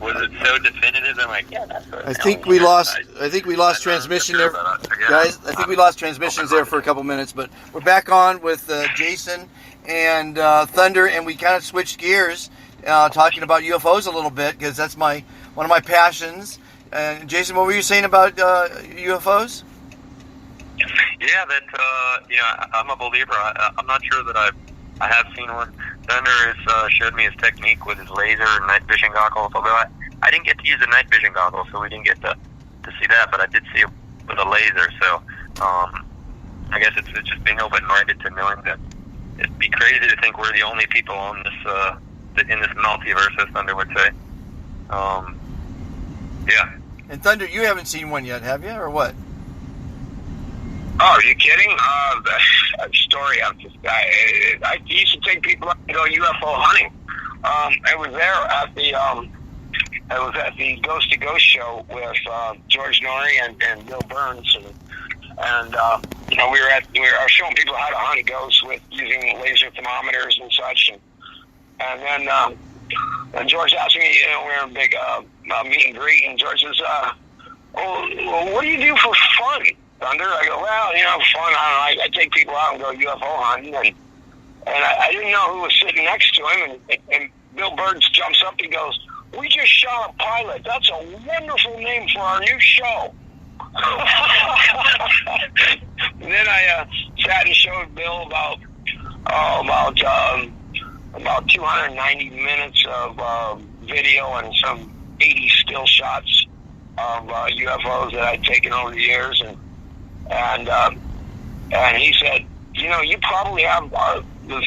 Was it so definitive? I'm like, yeah, that's what I think we lost transmission there, guys. I think we lost transmissions there for a couple minutes, but we're back on with Jason and Thunder, and we kind of switched gears, talking about UFOs a little bit because that's one of my passions. And Jason, what were you saying about UFOs? Yeah, that I'm a believer. I'm not sure that I have seen one. Thunder has showed me his technique with his laser and night vision goggles. Although I didn't get to use the night vision goggles, so we didn't get to see that. But I did see it with a laser. So I guess it's just being open-minded to knowing that it'd be crazy to think we're the only people on this in this multiverse, as Thunder would say. Yeah. And Thunder, you haven't seen one yet, have you, or what? Oh, are you kidding? A story of this guy. I used to take people out to go UFO hunting. I was there at the Ghost to Ghost show with George Norrie and Bill Burns, and we were showing people how to hunt ghosts with using laser thermometers and such, and then George asked me, we were in a big meet and greet, and George says, well, what do you do for fun, Thunder? I go, well, fun. I take people out and go UFO hunting, and I didn't know who was sitting next to him, and Bill Burns jumps up, he goes, we just shot a pilot. That's a wonderful name for our new show. And then I sat and showed Bill about 290 minutes of video and some 80 still shots of UFOs that I'd taken over the years, and he said, you probably have the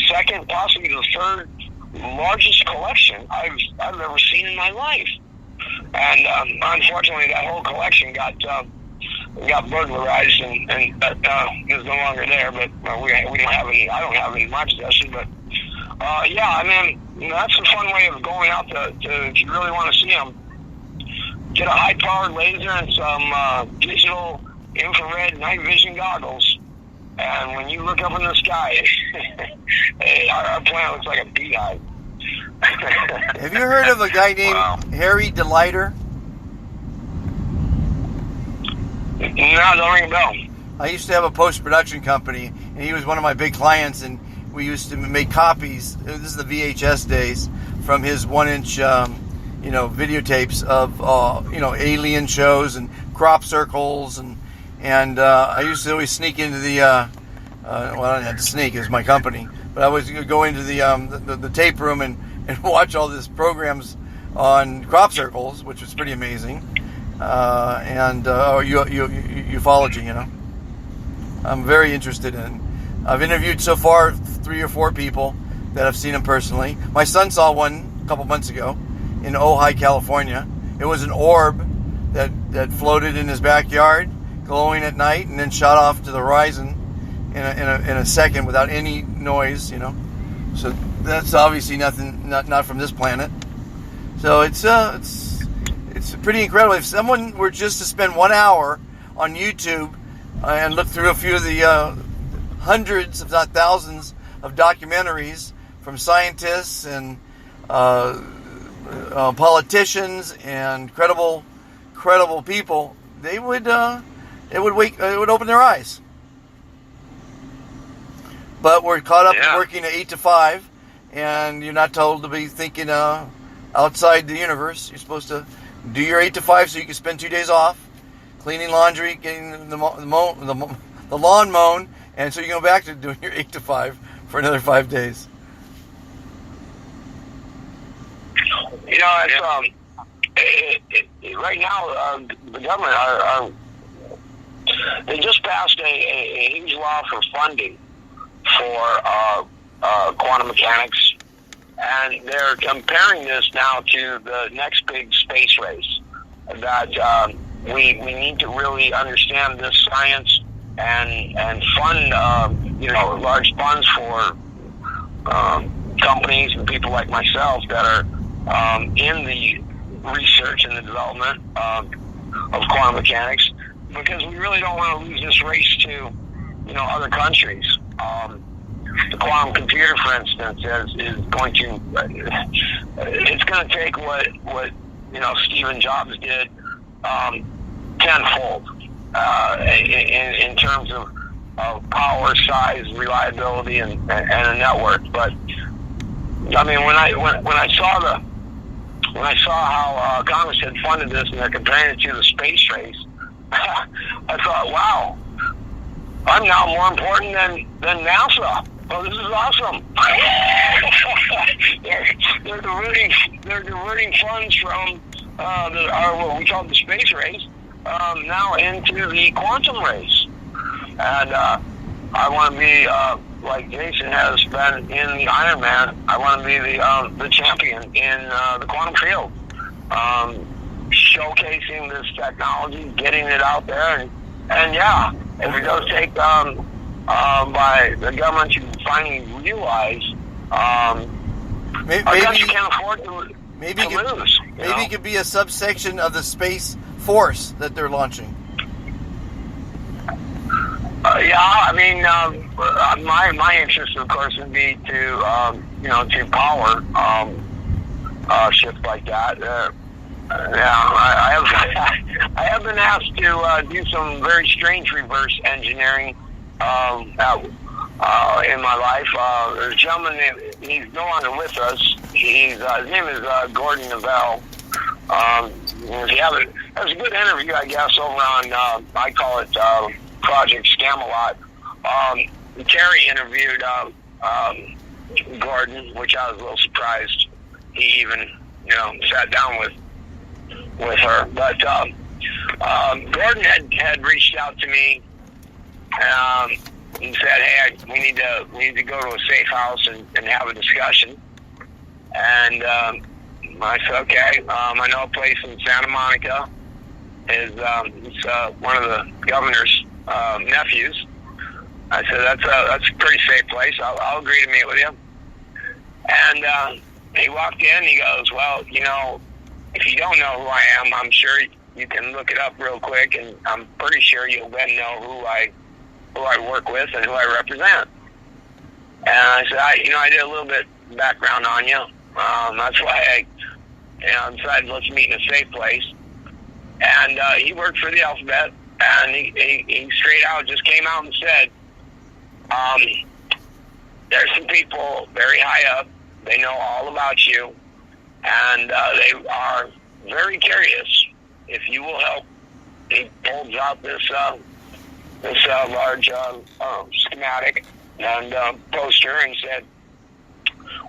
second, possibly the third largest collection I've ever seen in my life. And unfortunately, that whole collection got burglarized and is no longer there. But we don't have any. I don't have any in my possession. But that's a fun way of going out to if you really want to see them. Get a high-powered laser and some digital infrared night vision goggles, and when you look up in the sky, our planet looks like a beehive. Have you heard of a guy named Harry DeLighter? No, don't ring a bell. I used to have a post-production company, and he was one of my big clients, and we used to make copies. This is the VHS days from his 1-inch, videotapes of, alien shows and crop circles, and I used to always sneak into the, I didn't have to sneak, it was my company, but I was go into the tape room and watch all these programs on crop circles, which was pretty amazing, and ufology, I'm very interested in. I've interviewed so far 3 or 4 people that have seen them personally. My son saw one a couple months ago in Ojai, California. It was an orb that floated in his backyard, glowing at night, and then shot off to the horizon in a second without any noise, So that's obviously nothing, not from this planet. So it's pretty incredible. If someone were just to spend 1 hour on YouTube and look through a few of the hundreds, if not thousands, of documentaries from scientists and politicians and credible people, it would open their eyes. But we're caught up in working at 8 to 5, and you're not told to be thinking outside the universe. You're supposed to do your 8 to 5 so you can spend 2 days off, cleaning laundry, getting the lawn mown, and so you go back to doing your 8 to 5 for another 5 days. Right now, the government they just passed a huge law for funding for quantum mechanics, and they're comparing this now to the next big space race. That we need to really understand this science and fund large funds for companies and people like myself that are in the research and the development of quantum mechanics, because we really don't want to lose this race to other countries. the quantum computer, for instance, is going to. It's going to take what Stephen Jobs did tenfold in terms of power, size, reliability, and a network. But I mean, when I saw how Congress had funded this and they're comparing it to the space race, I thought, wow, I'm now more important than NASA. Oh, this is awesome. they're diverting funds from what we call the space race now into the quantum race. And I want to be, like Jason has been in the Iron Man, I want to be the champion in the quantum field. Showcasing this technology, getting it out there, and yeah, if it does take by the government to finally realize maybe you can't afford to lose. Maybe it could be a subsection of the Space Force that they're launching. Yeah, I mean, my interest, of course, would be to power ships like that. I have been asked to do some very strange reverse engineering in my life. There's a gentleman, he's no longer with us. His name is Gordon Neville. That was a good interview, I guess, over on, I call it Project Scamelot. Terry interviewed Gordon, which I was a little surprised he even, sat down with her. But Gordon had reached out to me and said, "Hey, we need to go to a safe house and have a discussion." And I said, "Okay, I know a place in Santa Monica. It's one of the governor's nephews." I said, "That's a pretty safe place. I'll agree to meet with you." And he walked in. He goes, "Well, if you don't know who I am, I'm sure you can look it up real quick, and I'm pretty sure you'll then know who I work with and who I represent." And I said, I did a little bit background on you. That's why I decided let's meet in a safe place. And he worked for the Alphabet, and he straight out just came out and said, "There's some people very high up. They know all about you, and they are very curious if you will help." He pulls out this large schematic and poster and said,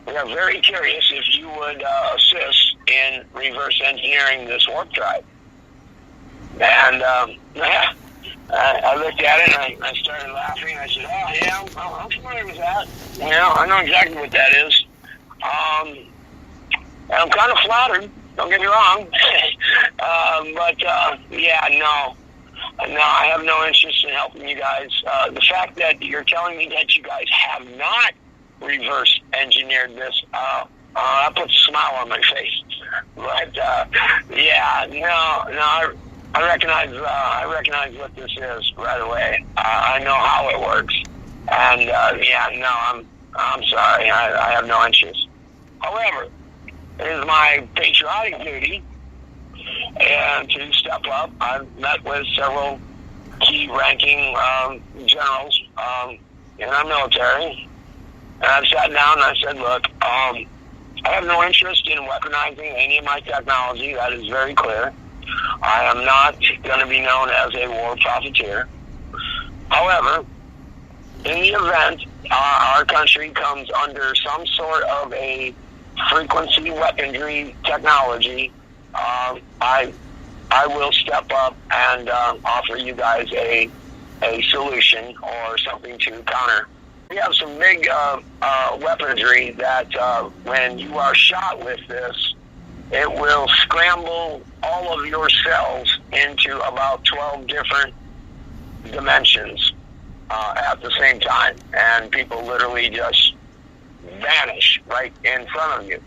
"We are very curious if you would assist in reverse engineering this warp drive." And I looked at it and I started laughing. I said, "Oh yeah, I'm familiar with that. I know exactly what that is." And I'm kind of flattered. Don't get me wrong, but no, I have no interest in helping you guys. The fact that you're telling me that you guys have not reverse engineered this, that puts a smile on my face. But I recognize what this is right away. I know how it works, and I'm sorry, I have no interest. However, it is my patriotic duty and to step up. I've met with several key ranking generals in our military, and I've sat down and I said, "Look, I have no interest in weaponizing any of my technology. That is very clear. I am not going to be known as a war profiteer. However, in the event our country comes under some sort of a frequency weaponry technology, I will step up and offer you guys a solution or something to counter." We have some big weaponry that when you are shot with this, it will scramble all of your cells into about 12 different dimensions at the same time, and people literally just vanish right in front of you.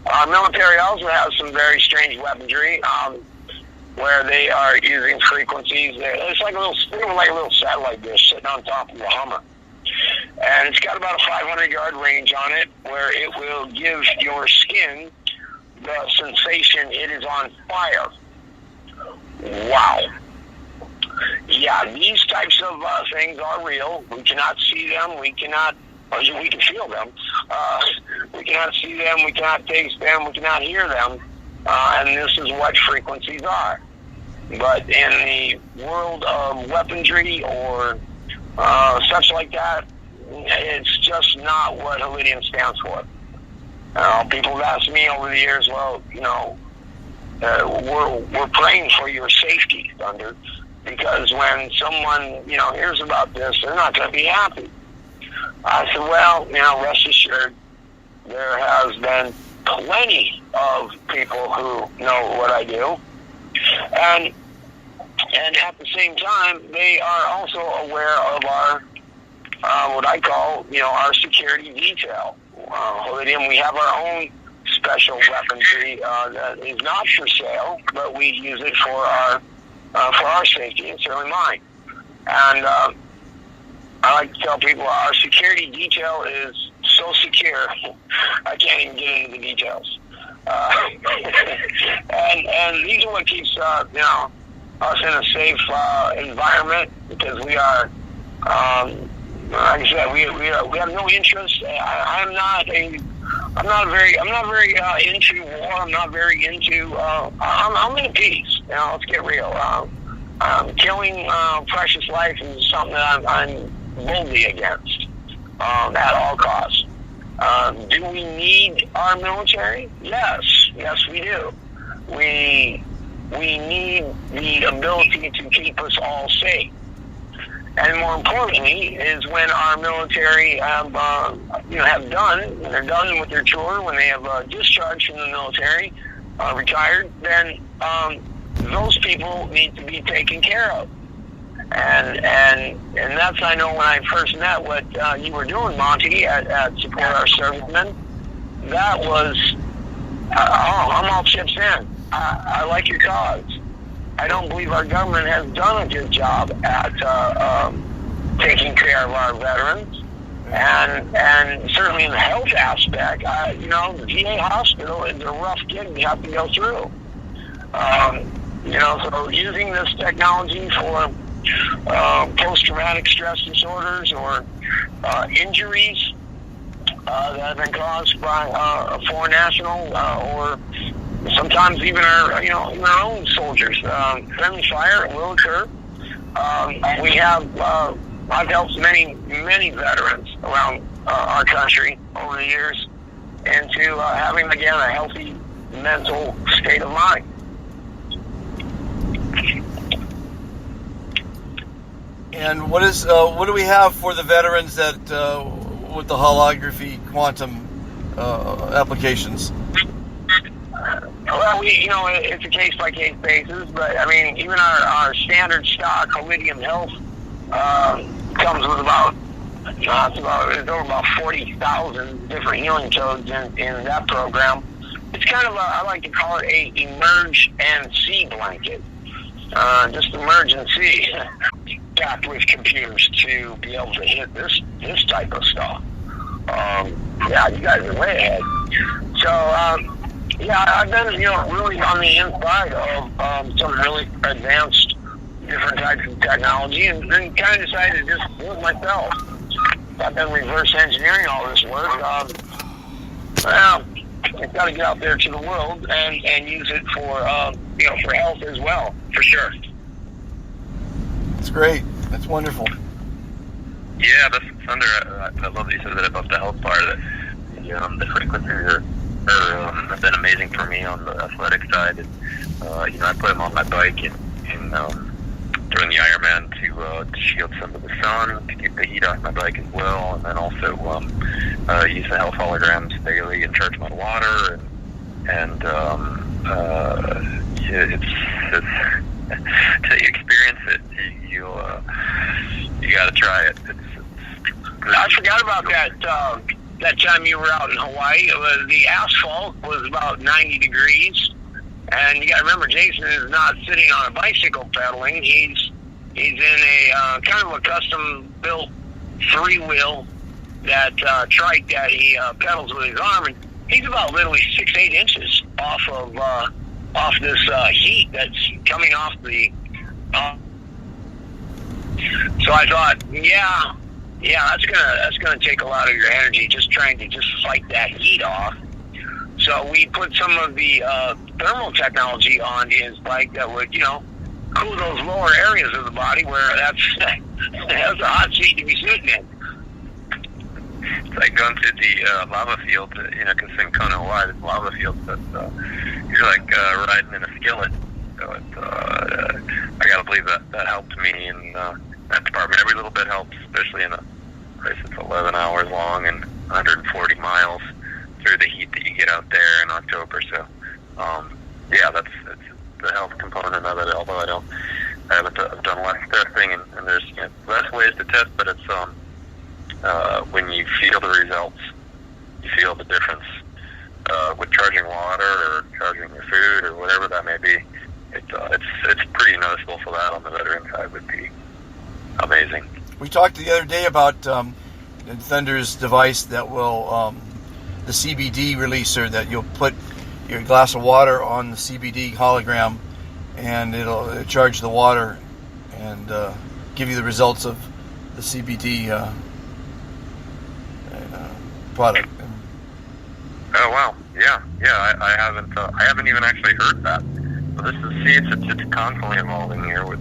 Our military also has some very strange weaponry where they are using frequencies. It's like a little satellite dish sitting on top of a Hummer. And it's got about a 500-yard range on it, where it will give your skin the sensation it is on fire. Wow. Yeah, these types of things are real. We cannot see them. We can feel them. We cannot see them. We cannot taste them. We cannot hear them. And this is what frequencies are. But in the world of weaponry or such like that, it's just not what Halidium stands for. People have asked me over the years, well, we're praying for your safety, Thunder, because when someone, hears about this, they're not going to be happy. I said, well, rest assured, there has been plenty of people who know what I do, and at the same time, they are also aware of our, what I call, our security detail. Halidium, we have our own special weaponry that is not for sale, but we use it for our safety, and certainly mine. And I like to tell people our security detail is so secure, I can't even get into the details. And these are what keeps us in a safe environment, because we are, like I said, we have no interest. I'm not very into war. I'm not very into. I'm into peace. Let's get real. Killing precious life is something that I'm boldly against at all costs. Do we need our military? Yes, we do. We need the ability to keep us all safe. And more importantly, is when our military have done, when they're done with their tour, when they have discharged from the military, retired, then those people need to be taken care of. And that's, I know, when I first met what you were doing, Monty, at Support Our Servicemen, that was, I'm all chips in. I like your cause. I don't believe our government has done a good job at taking care of our veterans, and certainly in the health aspect. The VA hospital is a rough gig we have to go through. So using this technology for post-traumatic stress disorders or injuries that have been caused by a foreign national or sometimes even our own soldiers. Friendly fire will occur. I've helped many veterans around our country over the years into having, again, a healthy mental state of mind. And what do we have for the veterans that with the holography quantum applications? Well, it's a case-by-case basis, but, even our standard stock Halidium Health comes with it's over about 40,000 different healing codes in that program. It's kind of I like to call it a emerge and see blanket. Just emerge and see. Tapped with computers to be able to hit this type of stuff. You guys are way ahead. So, I've been, really on the inside of some really advanced different types of technology, and then kind of decided to just do it myself. I've been reverse engineering all this work. I've got to get out there to the world and use it for health as well, for sure. That's great. That's wonderful. Yeah, that's Thunder. I love that you said that about the health part. The frequencies have been amazing for me on the athletic side. And, I put them on my bike during the Ironman to shield some of the sun, to keep the heat off my bike as well, and then also use the health holograms daily and charge my water. And it's to experience it, you got to try it. I forgot about that time you were out in Hawaii. The asphalt was about 90 degrees, and you got to remember, Jason is not sitting on a bicycle pedaling. He's in a kind of a custom built 3-wheel that trike that he pedals with his arm, and he's about literally 6-8 inches off this heat that's coming off the. So I thought, yeah, that's gonna take a lot of your energy just trying to just fight that heat off. So we put some of the thermal technology on his bike that would, cool those lower areas of the body where that's a hot seat to be sitting in. It's like going through the lava field, because in Kona wide, it's lava field, but you're like riding in a skillet. So I gotta believe that helped me in that department. Every little bit helps, especially in a race that's 11 hours long and 140 miles through the heat that you get out there in October. So, that's the health component of it. Although I've done less testing, and there's less ways to test, but it's when you feel the results, you feel the difference with charging water or charging your food or whatever that may be. It's pretty noticeable. So that on the veteran side would be amazing. We talked the other day about Thunder's device that will the CBD releaser, that you'll put your glass of water on the CBD hologram, and it'll charge the water and give you the results of the CBD product. Oh wow, yeah. I haven't even actually heard that. So it's constantly evolving here with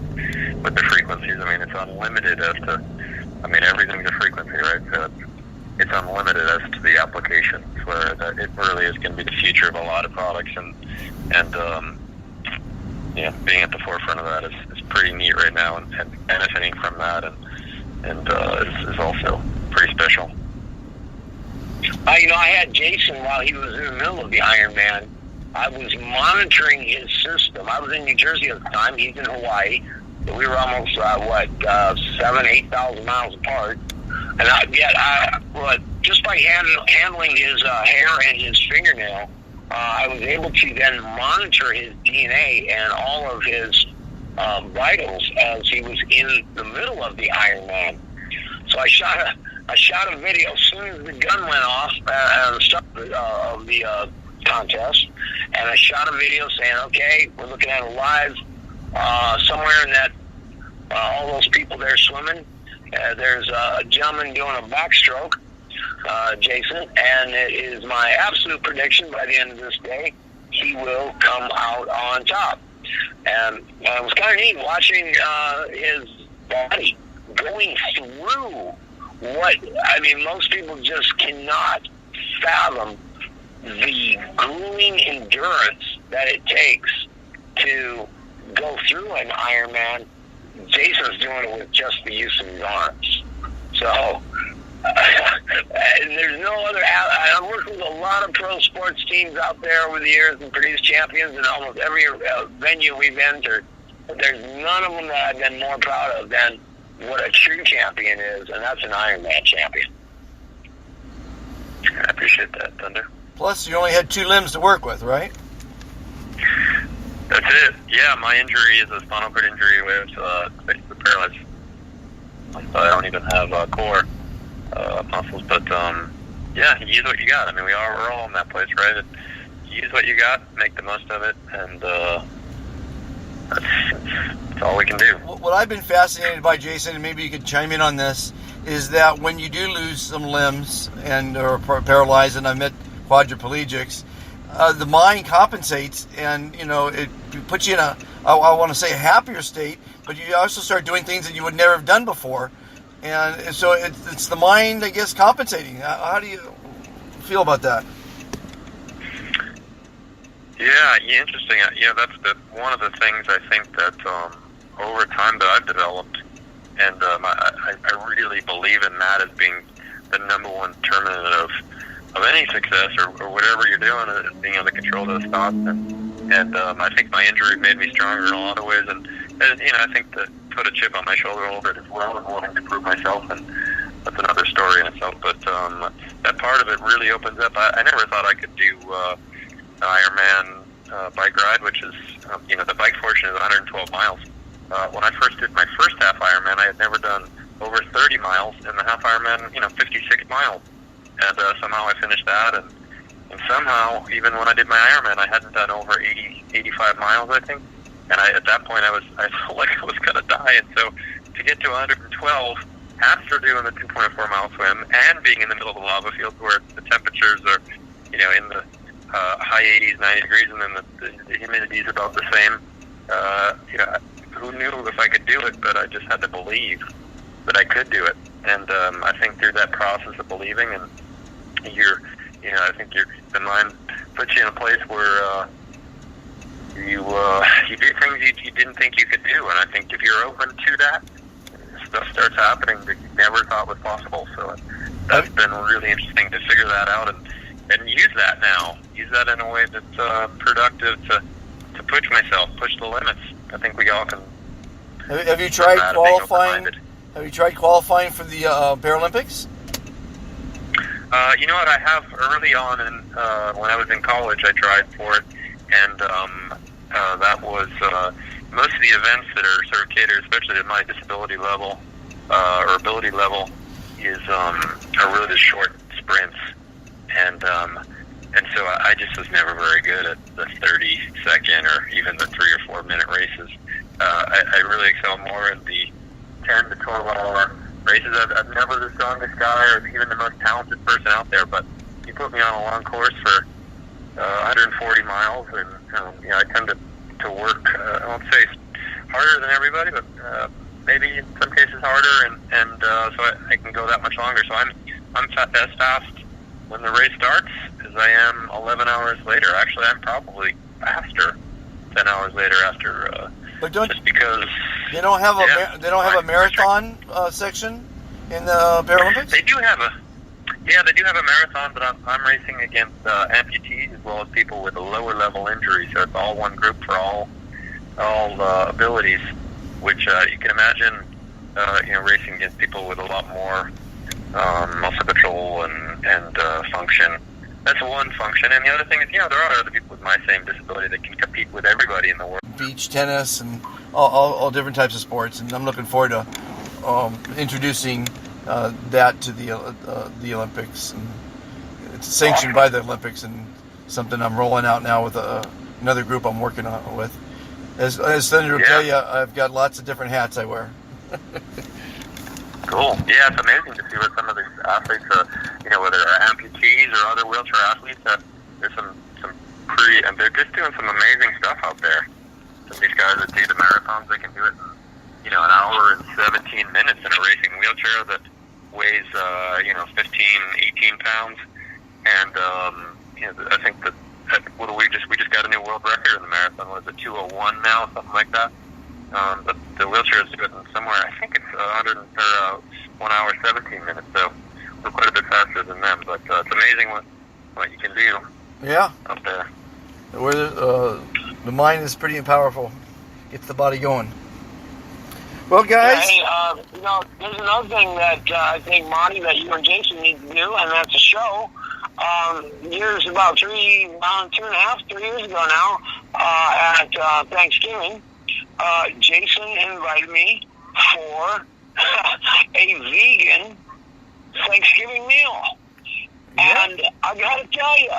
the frequencies. I mean, it's unlimited as to. I mean, everything's a frequency, right? So it's unlimited as to the applications, where it really is going to be the future of a lot of products, and being at the forefront of that is pretty neat right now, and benefiting from that, and is also pretty special. I had Jason while he was in the middle of the Ironman. I was monitoring his system. I was in New Jersey at the time. He's in Hawaii. We were almost 7,000-8,000 miles apart, and just by handling his hair and his fingernail, I was able to then monitor his DNA and all of his vitals as he was in the middle of the Ironman. So I shot a video as soon as the gun went off at the start of the contest, and I shot a video saying, okay, we're looking at a live somewhere in that all those people there swimming. There's a gentleman doing a backstroke, Jason, and it is my absolute prediction by the end of this day, he will come out on top. And it was kind of neat watching his body going through most people just cannot fathom the grueling endurance that it takes to go through an Ironman. Jason's doing it with just the use of his arms. So, there's no other. I've worked with a lot of pro sports teams out there over the years and produced champions in almost every venue we've entered. But there's none of them that I've been more proud of than what a true champion is, and that's an Ironman champion. I appreciate that, Thunder. Plus, you only had 2 limbs to work with, right? That's it. Yeah, my injury is a spinal cord injury where it's basically paralyzed. I don't even have core muscles, but you use what you got. I mean, we're all in that place, right? You use what you got, make the most of it, and that's all we can do. What I've been fascinated by, Jason, and maybe you could chime in on this, is that when you do lose some limbs and or paralyzed, and I met quadriplegics, the mind compensates, and it puts you in I want to say a happier state, but you also start doing things that you would never have done before, and so it's the mind, I guess, compensating. How do you feel about that? Yeah, interesting. That's one of the things I think that over time that I've developed, and I really believe in that as being the number one determinant of any success or whatever you're doing, is being able to control those thoughts. And I think my injury made me stronger in a lot of ways. And I think that put a chip on my shoulder a little bit as well, and wanting to prove myself. And that's another story in itself. But that part of it really opens up. I never thought I could do an Ironman bike ride, which is, the bike portion is 112 miles. When I first did my first half Ironman, I had never done over 30 miles, and the half Ironman, 56 miles. And somehow I finished that, and somehow, even when I did my Ironman, I hadn't done over 85 miles, I think. And at that point, I felt like I was going to die. And so to get to 112 after doing the 2.4-mile swim and being in the middle of the lava field where the temperatures are, in the high 80s, 90 degrees, and then the humidity is about the same, who knew if I could do it, but I just had to believe that I could do it. And I think through that process of believing, and I think the mind puts you in a place where you do things you didn't think you could do. And I think if you're open to that, stuff starts happening that you never thought was possible. So that's been really interesting to figure that out and use that now. Use that in a way that's productive to push myself, push the limits. I think we all can. Have you tried qualifying? Have you tried qualifying for the Paralympics? You know what? I have early on, when I was in college, I tried for it, and that was most of the events that are sort of catered, especially at my disability level or ability level, are really the short sprints, and so I just was never very good at the 30-second or even the 3 or 4 minute races. I really excel more in the 10 to 12 hour races. I'm never the strongest guy or even the most talented person out there, but you put me on a long course for 140 miles, and I tend to work. I won't say harder than everybody, but maybe in some cases harder, and so I can go that much longer. So I'm as fast when the race starts as I am 11 hours later. Actually, I'm probably faster 10 hours later after. But just because they don't have a marathon section in the Paralympics? They do have a marathon, but I'm racing against amputees as well as people with a lower level injury. So it's all one group for all abilities, which you can imagine. Racing against people with a lot more muscle control and function. That's one function, and the other thing is, there are other people with my same disability that can compete with everybody in the world. Beach tennis and all different types of sports, and I'm looking forward to introducing that to the Olympics. And it's sanctioned by the Olympics, and something I'm rolling out now with another group I'm working on with. As Senator will tell you, I've got lots of different hats I wear. Cool. Yeah, it's amazing to see what some of these athletes, whether they're amputees or other wheelchair athletes, there's some and they're just doing some amazing stuff out there. Some of these guys that do the marathons, they can do it in, an hour and 17 minutes in a racing wheelchair that weighs, 15, 18 pounds. And, I think that we just got a new world record in the marathon. Was it 2:01 now, something like that? The wheelchair is doing somewhere, I think it's 1 hour 17 minutes, so we're quite a bit faster than them, but it's amazing what you can do out there. Where the mind is pretty powerful. Gets the body going. Well, guys. Yeah, hey, there's another thing that I think, Monty, that you and Jason need to do, and that's a show. About 3 years ago now, at Thanksgiving, Jason invited me for a vegan Thanksgiving meal. Yeah. And I gotta tell you,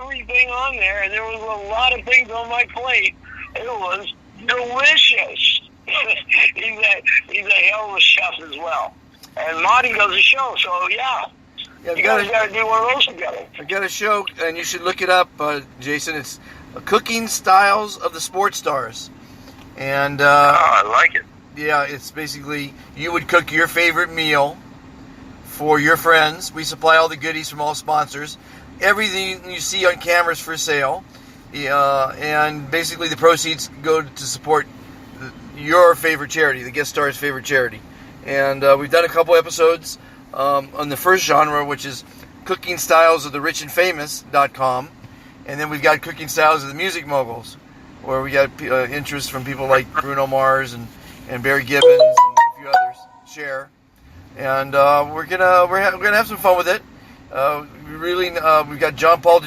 everything on there, and there was a lot of things on my plate. It was delicious. he's a hell of a chef as well. And Monty does a show, so yeah. You guys got to do one of those together. I got a show, and you should look it up, Jason. It's Cooking Styles of the Sports Stars. And I like it. Yeah, it's basically you would cook your favorite meal for your friends. We supply all the goodies from all sponsors. Everything you see on camera is for sale. And basically the proceeds go to support your favorite charity, the guest star's favorite charity. And we've done a couple episodes on the first genre, which is Cooking Styles of the Rich and Famous.com. And then we've got Cooking Styles of the Music Moguls, where we got interest from people like Bruno Mars and Barry Gibbons and a few others, Cher. And we're gonna have some fun with it. We've got John Paul